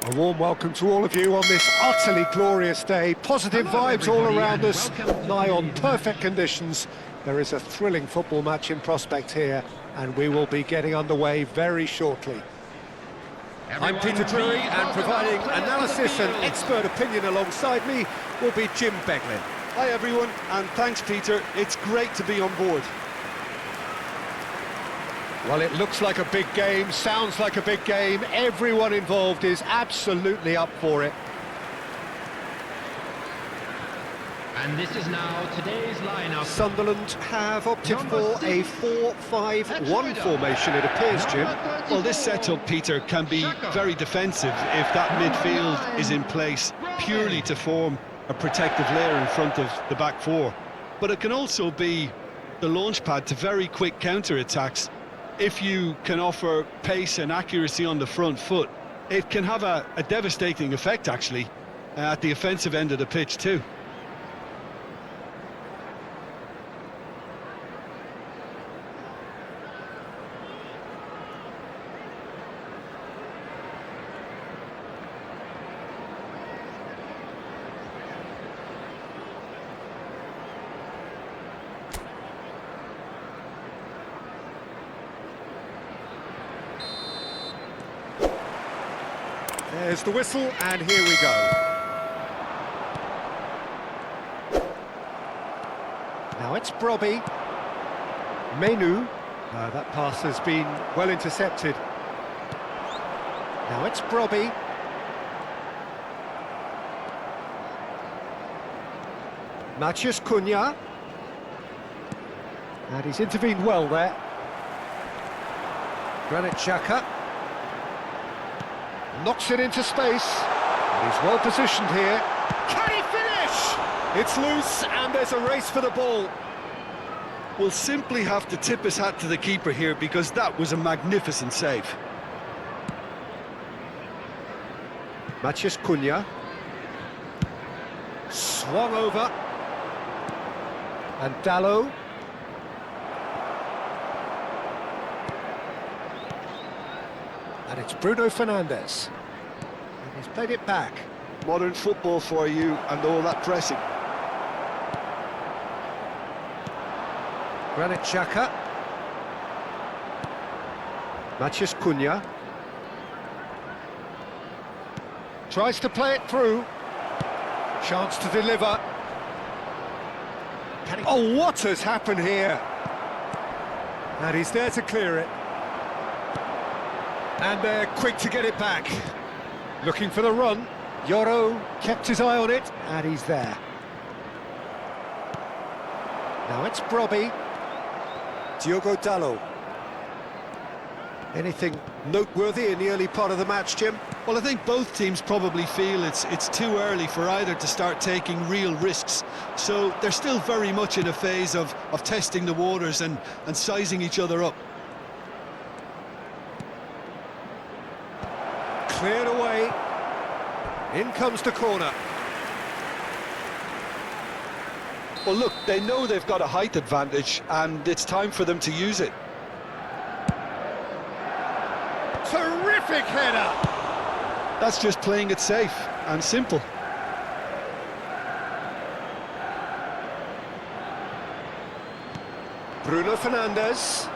A warm welcome to all of you on this utterly glorious day. Positive vibes all around us, nigh on perfect conditions. There is a thrilling football match in prospect here, and we will be getting underway very shortly. I'm Peter Drury, and providing analysis and expert opinion alongside me will be Jim Beglin. Hi everyone, and thanks Peter, it's great to be on board. Well, it looks like a big game, sounds like a big game, everyone involved is absolutely up for it. And this is now today's lineup. Sunderland have opted for a 4-5-1 formation, it appears, Jim. Well, this setup, Peter, can be very defensive if that midfield is in place purely to form a protective layer in front of the back four. But it can also be the launchpad to very quick counter-attacks. If you can offer pace and accuracy on the front foot, it can have a devastating effect, actually, at the offensive end of the pitch too. There's the whistle, and here we go. Now it's Brobby. Menu. That pass has been well intercepted. Now it's Brobby. Matheus Cunha. And he's intervened well there. Granit Xhaka. Knocks it into space. He's well positioned here. Can he finish? It's loose and there's a race for the ball. We'll simply have to tip his hat to the keeper here because that was a magnificent save. Matheus Cunha. Swung over. And Dalot. And it's Bruno Fernandes. And he's played it back. Modern football for you and all that pressing. Granit Xhaka. Matheus Cunha. Tries to play it through. Chance to deliver. Oh, what has happened here? And he's there to clear it. And they're quick to get it back. Looking for the run. Yoro kept his eye on it, and he's there. Now it's Brobby. Diogo Dalot. Anything noteworthy in the early part of the match, Jim? Well, I think both teams probably feel it's too early for either to start taking real risks. So they're still very much in a phase of testing the waters and sizing each other up. Cleared away. In comes the corner. Well, look, they know they've got a height advantage, and it's time for them to use it. Terrific header! That's just playing it safe and simple. Bruno Fernandes.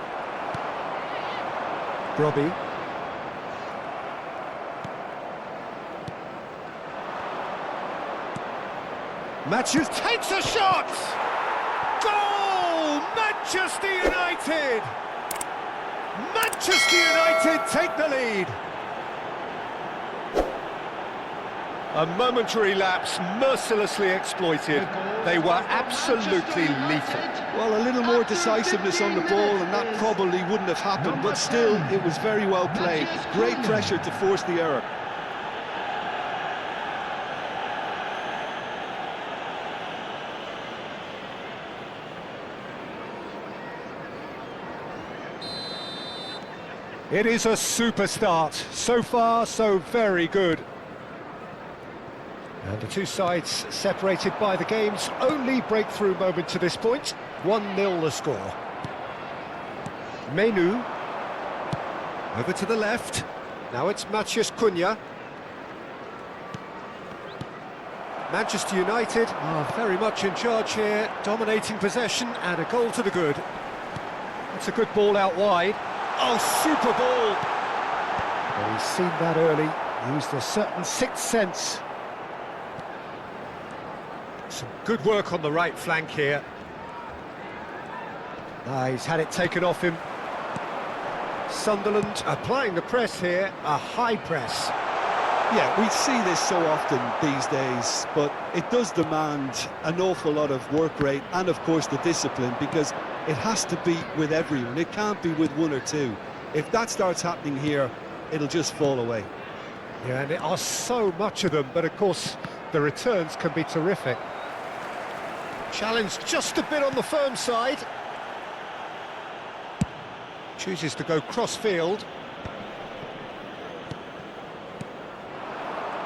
Brobby. Matheus takes a shot! Goal! Manchester United! Manchester United take the lead! A momentary lapse, mercilessly exploited. They were absolutely lethal. Well, a little more decisiveness on the ball and that probably wouldn't have happened, but still, it was very well played. Great pressure to force the error. It is a super start. So far, so very good. And the two sides separated by the game's only breakthrough moment to this point. 1-0 the score. Menu. Over to the left. Now it's Matheus Cunha. Manchester United are very much in charge here, dominating possession and a goal to the good. That's a good ball out wide. Oh, super ball! Well, he's seen that early, used a certain sixth sense. Some good work on the right flank here. He's had it taken off him. Sunderland applying the press here, a high press. Yeah, we see this so often these days, but it does demand an awful lot of work rate and, of course, the discipline, because it has to be with everyone. It can't be with one or two. If that starts happening here, it'll just fall away. Yeah, and there are so much of them, but of course, the returns can be terrific. Challenge just a bit on the firm side. Chooses to go cross-field.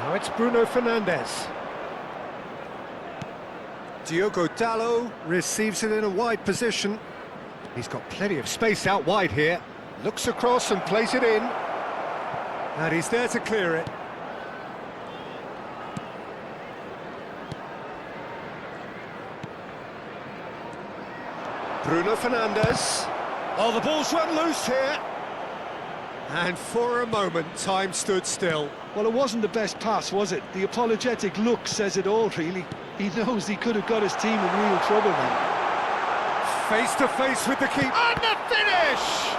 Now it's Bruno Fernandes. Diogo Dalot receives it in a wide position. He's got plenty of space out wide here. Looks across and plays it in. And he's there to clear it. Bruno Fernandes. Oh, the ball's run loose here. And for a moment, time stood still. Well, it wasn't the best pass, was it? The apologetic look says it all, really. He knows he could have got his team in real trouble then. Face to face with the keeper. And the finish!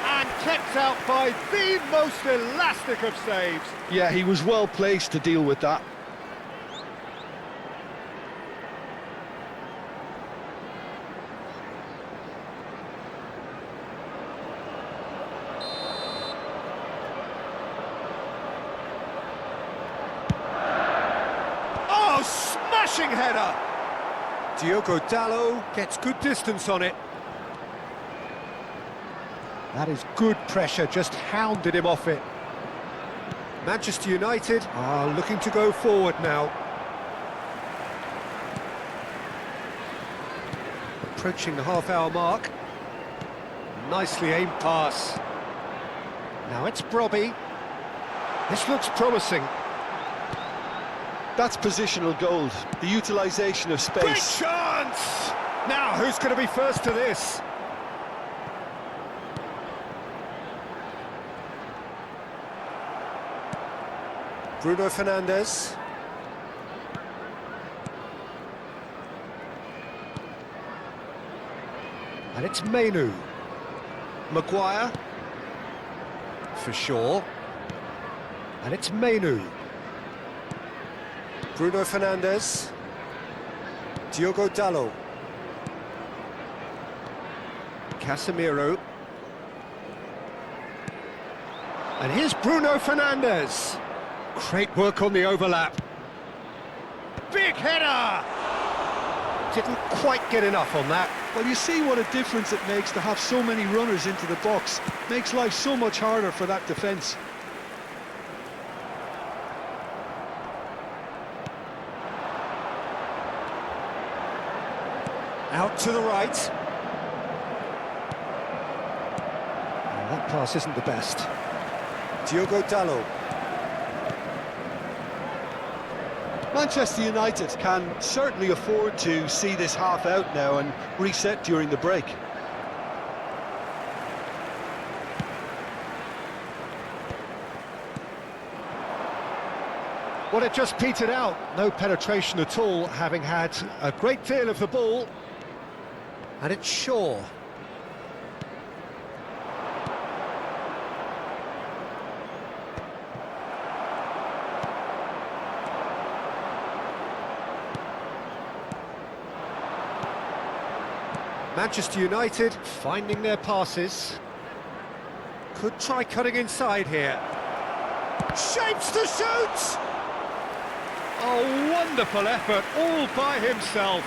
And kept out by the most elastic of saves. Yeah, he was well placed to deal with that. Smashing header! Diogo Dalot gets good distance on it. That is good pressure, just hounded him off it. Manchester United are looking to go forward now. Approaching the half-hour mark. Nicely aimed pass. Now it's Brobby. This looks promising. That's positional gold, the utilisation of space. Great chance! Now, who's going to be first to this? Bruno Fernandes. And it's Mainu. Maguire. For sure. And it's Mainu. Bruno Fernandes. Diogo Dalot. Casemiro. And here's Bruno Fernandes. Great work on the overlap. Big header! Didn't quite get enough on that. Well, you see what a difference it makes to have so many runners into the box. Makes life so much harder for that defence. Out to the right. Oh, that pass isn't the best. Diogo Dalot. Manchester United can certainly afford to see this half out now and reset during the break. Well, it just petered out. No penetration at all, having had a great deal of the ball. And it's Shaw. Manchester United finding their passes. Could try cutting inside here. Shapes to shoot! Oh, wonderful effort, all by himself.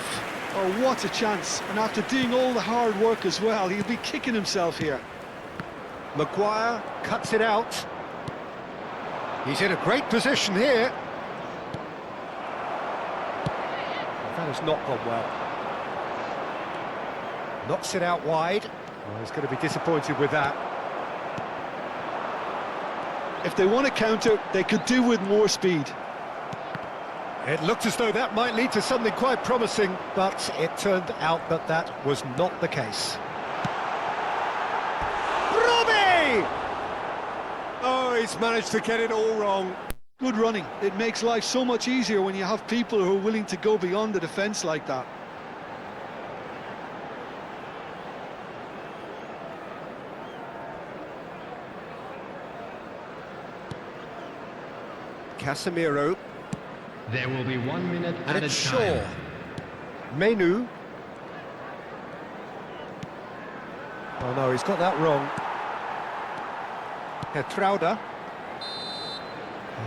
Oh, what a chance. And after doing all the hard work as well, he'll be kicking himself here. Maguire cuts it out. He's in a great position here. That has not gone well. Knocks it out wide. Oh, he's going to be disappointed with that. If they want to counter, they could do with more speed. It looked as though that might lead to something quite promising, but it turned out that that was not the case. Robbie! Oh, he's managed to get it all wrong. Good running. It makes life so much easier when you have people who are willing to go beyond the defence like that. Casemiro. There will be 1 minute And at it's a Shaw. time. Menu. Oh no, he's got that wrong. Trauda.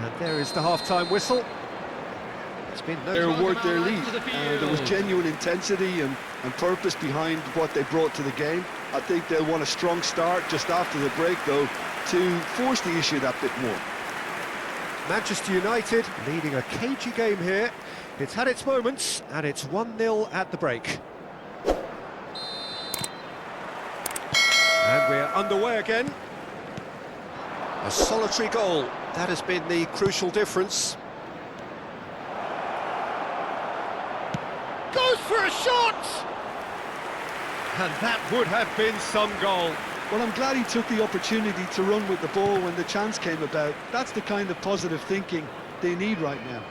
And there is the half-time whistle. It's been no They time. worked their lead. To the There was field. genuine intensity and purpose behind what they brought to the game. I think they'll want a strong start just after the break, though, to force the issue that bit more. Manchester United leading a cagey game here. It's had its moments, and it's 1-0 at the break. And we're underway again. A solitary goal. That has been the crucial difference. Goes for a shot! And that would have been some goal. Well, I'm glad he took the opportunity to run with the ball when the chance came about. That's the kind of positive thinking they need right now.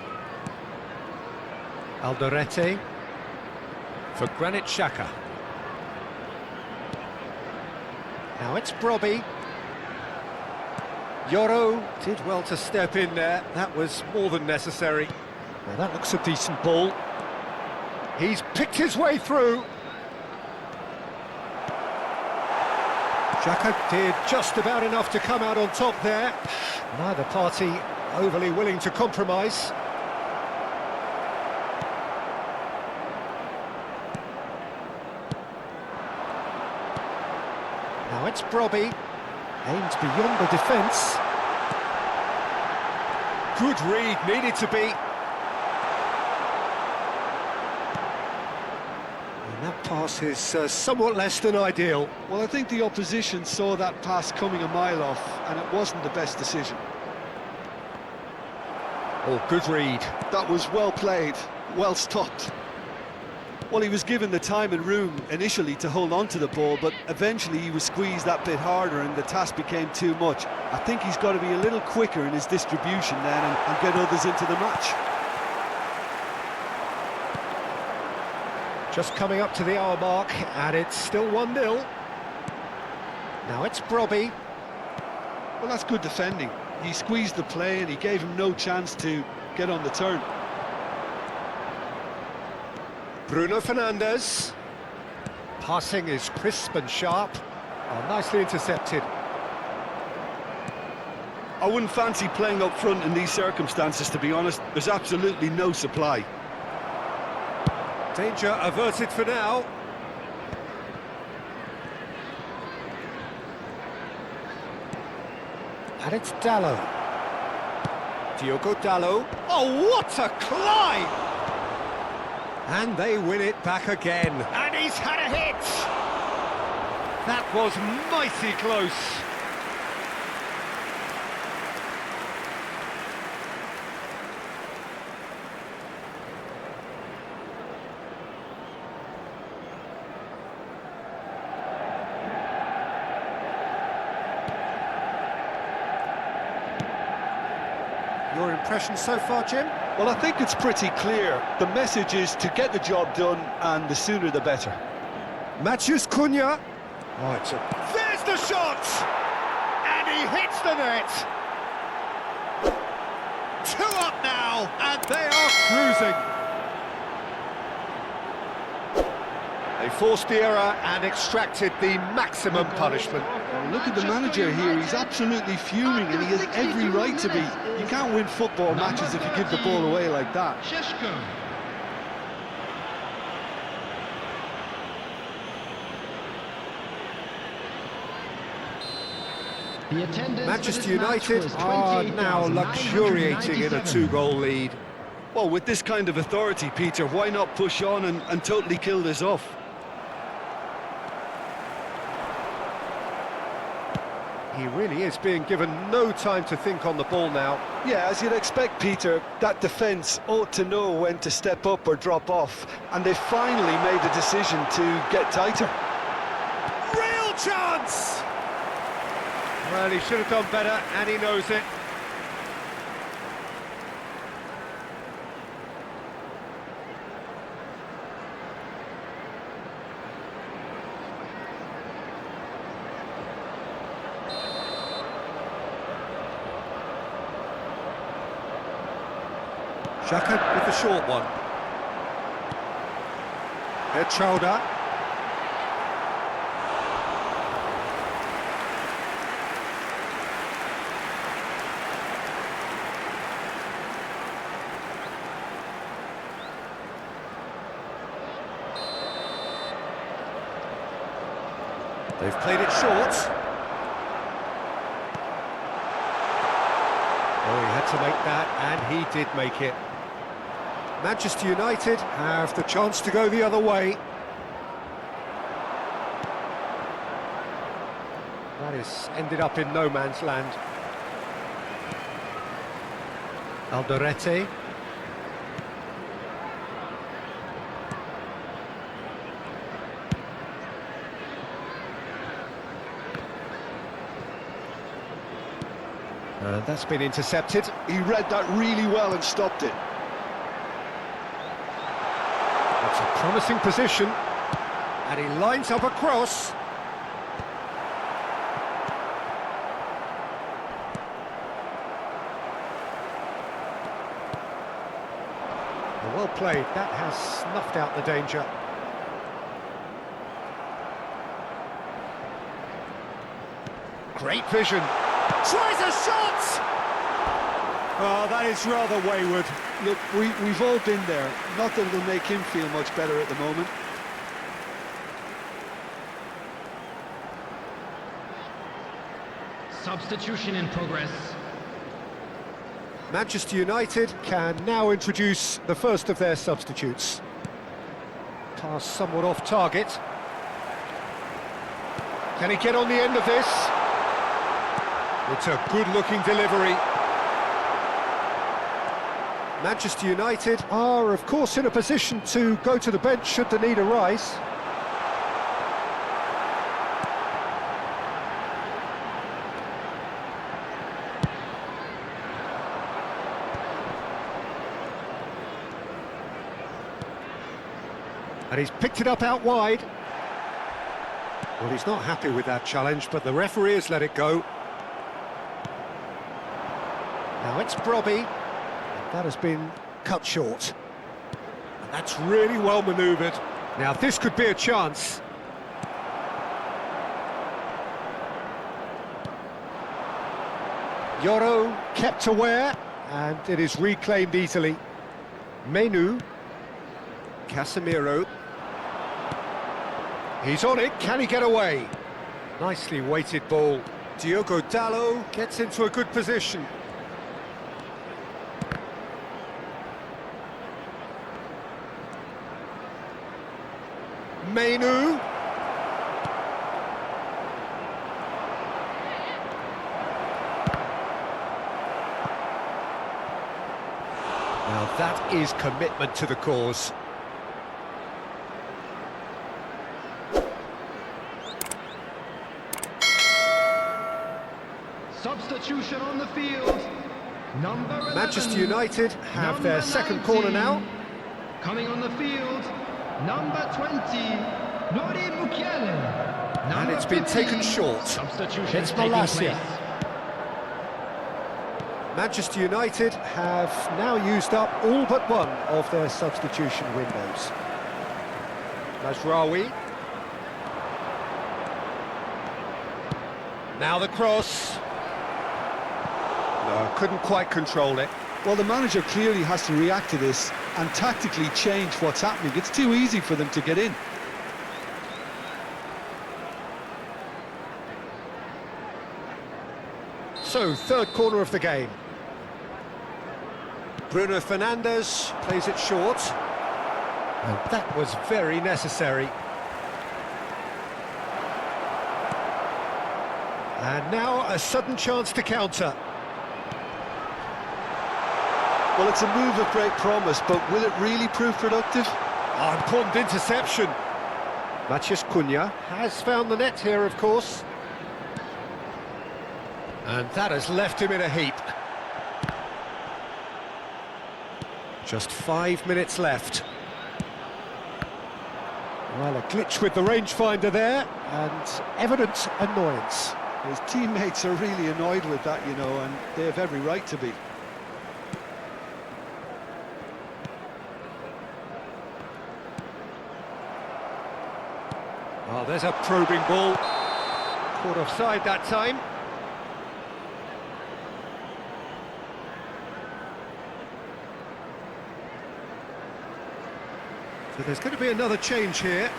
Alderete for Granit Xhaka. Now it's Brobby. Yoro did well to step in there. That was more than necessary. Well, that looks a decent ball. He's picked his way through. Xhaka did just about enough to come out on top there. Neither party overly willing to compromise. Now it's Brobby. Aimed beyond the defence. Good read, needed to be. And that pass is somewhat less than ideal. Well, I think the opposition saw that pass coming a mile off, and it wasn't the best decision. Oh, good read. That was well played, well stopped. Well, he was given the time and room initially to hold on to the ball, but eventually he was squeezed that bit harder and the task became too much. I think he's got to be a little quicker in his distribution then and get others into the match. Just coming up to the hour mark, and it's still 1-0. Now it's Brobby. Well, that's good defending. He squeezed the play and he gave him no chance to get on the turn. Bruno Fernandes. Passing is crisp and sharp. Oh, nicely intercepted. I wouldn't fancy playing up front in these circumstances, to be honest. There's absolutely no supply. Danger averted for now. And it's Dallo. Diogo Dallo. Oh, what a climb! And they win it back again. And he's had a hit! That was mighty close. Your impression so far, Jim? Well, I think it's pretty clear. The message is to get the job done, and the sooner the better. Matheus Cunha. Oh, there's the shot! And he hits the net! 2 up now, and they are cruising. They forced the error and extracted the maximum punishment. Look at the manager here, he's absolutely fuming and he has every right to be. You can't win football matches if you give the ball away like that. Manchester United are now luxuriating in a 2-goal lead. Well, with this kind of authority, Peter, why not push on and totally kill this off? He really is being given no time to think on the ball now. Yeah, as you'd expect, Peter, that defence ought to know when to step up or drop off, and they finally made the decision to get tighter. Real chance! Well, he should have done better, and he knows it. Xhaka with the short one. Chowder. They've played it short. Oh, he had to make that, and he did make it. Manchester United have the chance to go the other way. That has ended up in no man's land. Alderete. That's been intercepted. He read that really well and stopped it. That's a promising position. And he lines up a cross. Well played. That has snuffed out the danger. Great vision. Tries a shot! Oh, that is rather wayward. Look, we've all been there. Not that it'll make him feel much better at the moment. Substitution in progress. Manchester United can now introduce the first of their substitutes. Pass somewhat off target. Can he get on the end of this? It's a good-looking delivery. Manchester United are, of course, in a position to go to the bench should the need arise. And he's picked it up out wide. Well, he's not happy with that challenge, but the referee has let it go. Now it's Brobby. That has been cut short. And that's really well manoeuvred. Now this could be a chance. Yoro kept aware, and it is reclaimed easily. Menu. Casemiro. He's on it, can he get away? Nicely weighted ball. Diogo Dalot gets into a good position. Menu. Now that is commitment to the cause. Substitution on the field. Number 11. Manchester United have their second corner now. Coming on the field, number 20, Nori Mukiele. And it's been taken short. Substitution It's taking Malacia. place. Manchester United have now used up all but one of their substitution windows. Mazraoui. Now the cross. No, couldn't quite control it. Well, the manager clearly has to react to this and tactically change what's happening. It's too easy for them to get in. So, third corner of the game. Bruno Fernandes plays it short. And that was very necessary. And now a sudden chance to counter. Well, it's a move of great promise, but will it really prove productive? Oh, important interception. Matheus Cunha has found the net here, of course. And that has left him in a heap. Just 5 minutes left. Well, a glitch with the rangefinder there, and evident annoyance. His teammates are really annoyed with that, you know, and they have every right to be. Oh, there's a probing ball. Caught offside that time. So there's going to be another change here.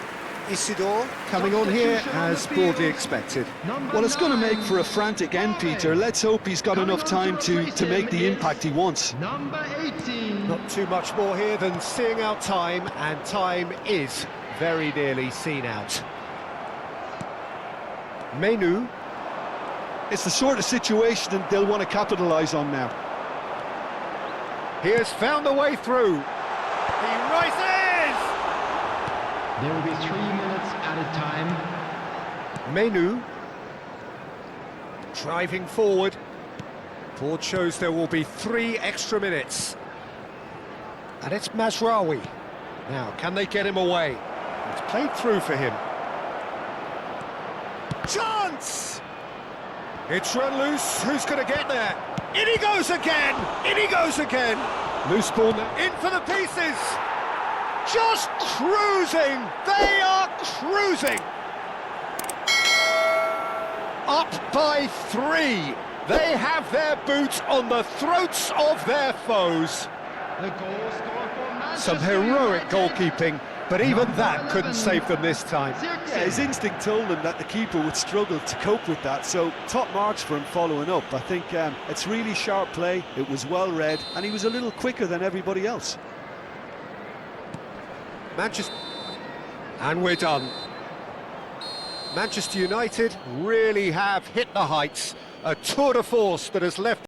Isidore coming on here as broadly expected. Well, it's going to make for a frantic end, Peter. Let's hope he's got enough time to make the impact he wants. Number 18. Not too much more here than seeing out time, and time is very nearly seen out. Menu. It's the sort of situation that they'll want to capitalise on now. He has found the way through. He rises! There will be 3 minutes added time. Menu. Driving forward. Board shows there will be 3 extra minutes. And it's Mazraoui. Now, can they get him away? It's played through for him. Chance! It's run loose. Who's going to get there? In he goes again! In he goes again! Loose ball now. In for the pieces! Just cruising! They are cruising! Up by 3. They have their boots on the throats of their foes. The goal scorer for Manchester Some heroic United. goalkeeping, but even that couldn't save them this time. Yeah, his instinct told him that the keeper would struggle to cope with that, so top marks for him following up. I think it's really sharp play, it was well read, and he was a little quicker than everybody else. Manchester... And we're done. Manchester United really have hit the heights. A tour de force that has left